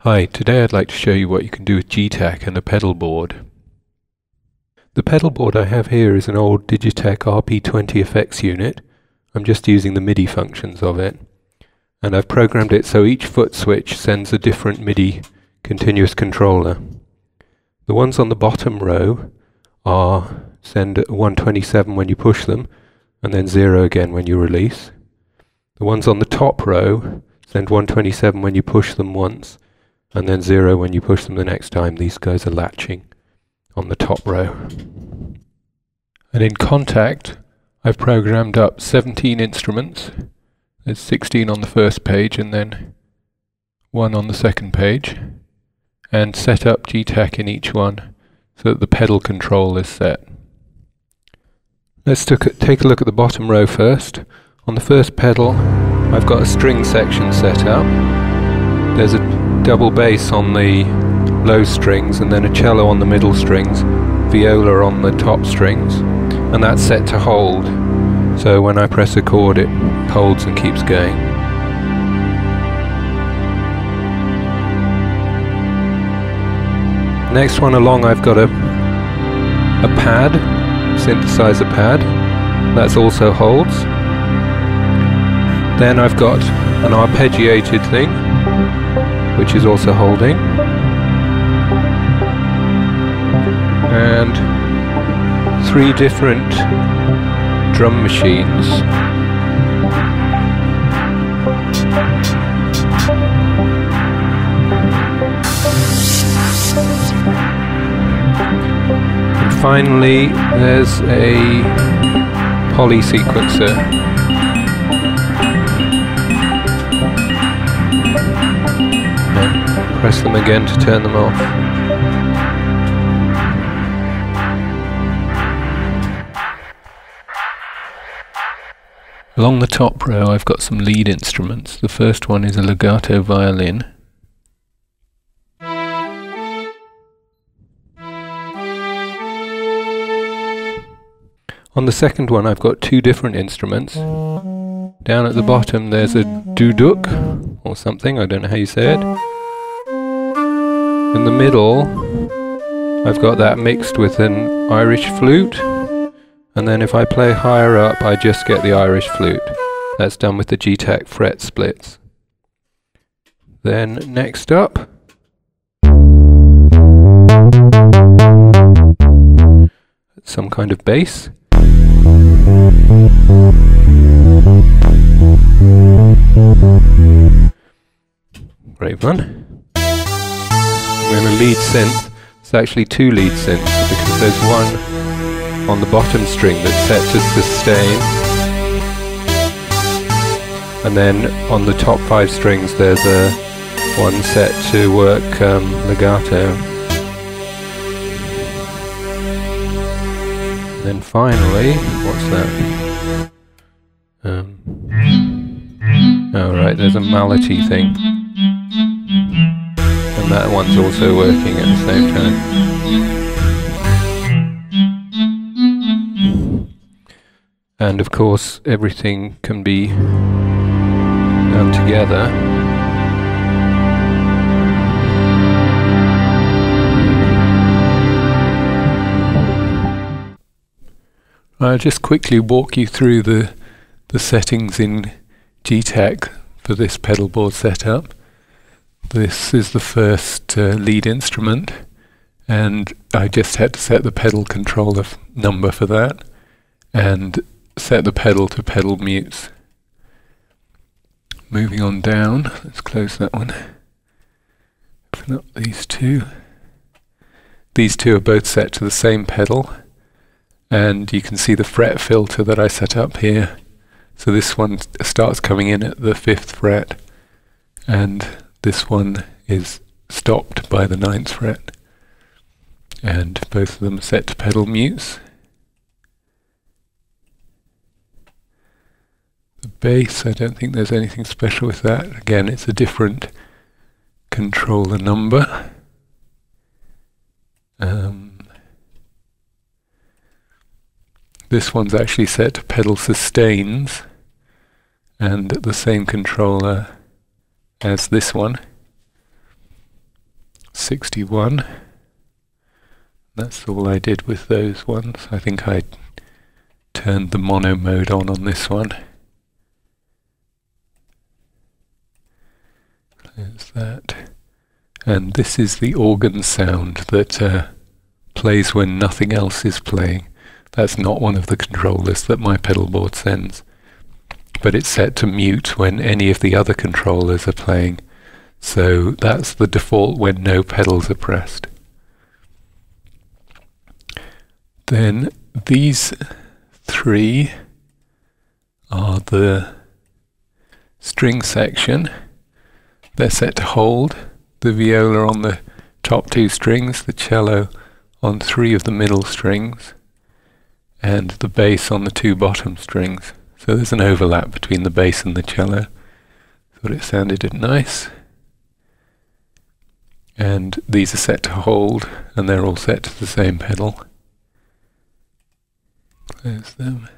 Hi, today I'd like to show you what you can do with Gtak and a pedal board. The pedal board I have here is an old Gtak RP20 effects unit. I'm just using the MIDI functions of it. And I've programmed it so each foot switch sends a different MIDI continuous controller. The ones on the bottom row send 127 when you push them, and then 0 again when you release. The ones on the top row send 127 when you push them once, and then 0 when you push them the next time. These guys are latching on the top row. And in Kontakt, I've programmed up 17 instruments. There's 16 on the first page and then 1 on the second page, and set up Gtak in each one so that the pedal control is set. Let's take a look at the bottom row first. On the first pedal, I've got a string section set up. There's a double bass on the low strings and then a cello on the middle strings, viola on the top strings, and that's set to hold. So when I press a chord it holds and keeps going. Next one along I've got a pad, synthesizer pad, that also holds. Then I've got an arpeggiated thing, which is also holding, and 3 different drum machines. And finally there's a poly sequencer. Press them again to turn them off. Along the top row I've got some lead instruments. The first one is a legato violin. On the second one I've got 2 different instruments. Down at the bottom there's a duduk or something, I don't know how you say it. In the middle, I've got that mixed with an Irish flute, and then if I play higher up, I just get the Irish flute. That's done with the Gtak fret splits. Then next up, some kind of bass. Great fun. We're in a lead synth. It's actually 2 lead synths because there's one on the bottom string that's set to sustain, and then on the top 5 strings there's one set to work legato. And then finally, what's that? Oh right, there's a malletty thing. And that one's also working at the same time. And of course everything can be done together. I'll just quickly walk you through the settings in Gtak for this pedal board setup. This is the first lead instrument, and I just had to set the pedal controller number for that, and set the pedal to pedal mutes. Moving on down, let's close that one. Open up these 2. These 2 are both set to the same pedal, and you can see the fret filter that I set up here. So this one starts coming in at the 5th fret, and this one is stopped by the 9th fret, and both of them are set to pedal mutes. The bass, I don't think there's anything special with that. Again, it's a different controller number. This one's actually set to pedal sustains, and the same controller as this one. 61. That's all I did with those ones. I think I turned the mono mode on this one. Close that. And this is the organ sound that plays when nothing else is playing. That's not one of the controllers that my pedalboard sends, but it's set to mute when any of the other controllers are playing. So that's the default when no pedals are pressed. Then these three are the string section. They're set to hold. The viola on the top two strings, the cello on three of the middle strings, and the bass on the two bottom strings. So there's an overlap between the bass and the cello. Thought it sounded nice. And these are set to hold, and they're all set to the same pedal. Close them.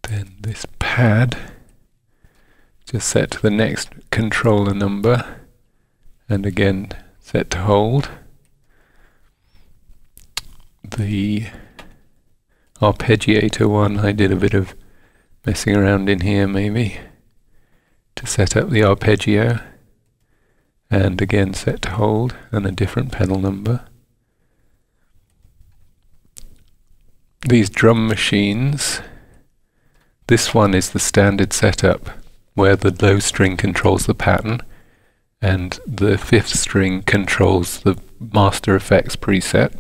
Then this pad, just set to the next controller number, and again set to hold. The arpeggiator one, I did a bit of messing around in here maybe to set up the arpeggio, and again set to hold, and a different pedal number. These drum machines, this one is the standard setup where the low string controls the pattern and the fifth string controls the master effects preset.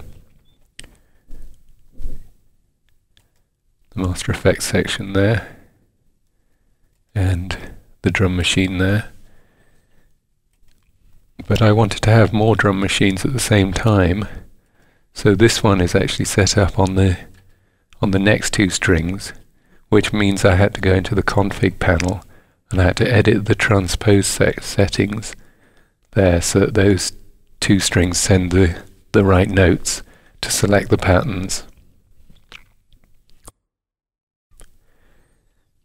The master effects section there and the drum machine there. But I wanted to have more drum machines at the same time, so this one is actually set up on the next two strings, which means I had to go into the config panel and I had to edit the transpose settings there so that those two strings send the right notes to select the patterns.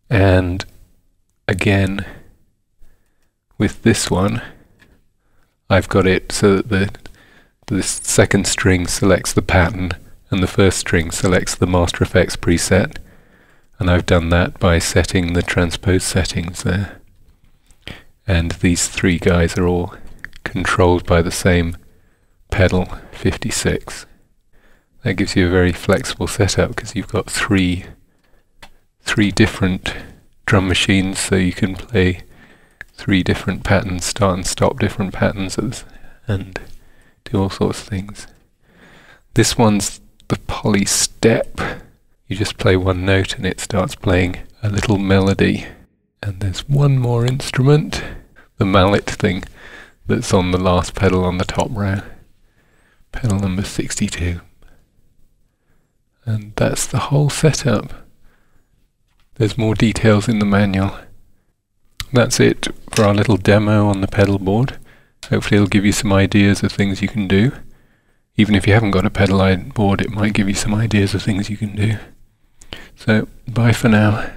And again, with this one, I've got it so that the second string selects the pattern and the first string selects the master effects preset. And I've done that by setting the transpose settings there. And these three guys are all controlled by the same pedal, 56. That gives you a very flexible setup because you've got three different drum machines, so you can play three different patterns, start and stop different patterns, and do all sorts of things. This one's the poly step. You just play one note and it starts playing a little melody. And there's one more instrument, the mallet thing, that's on the last pedal on the top row. Pedal number 62. And that's the whole setup. There's more details in the manual. That's it for our little demo on the pedal board. Hopefully it'll give you some ideas of things you can do. Even if you haven't got a pedal board, it might give you some ideas of things you can do. So, bye for now.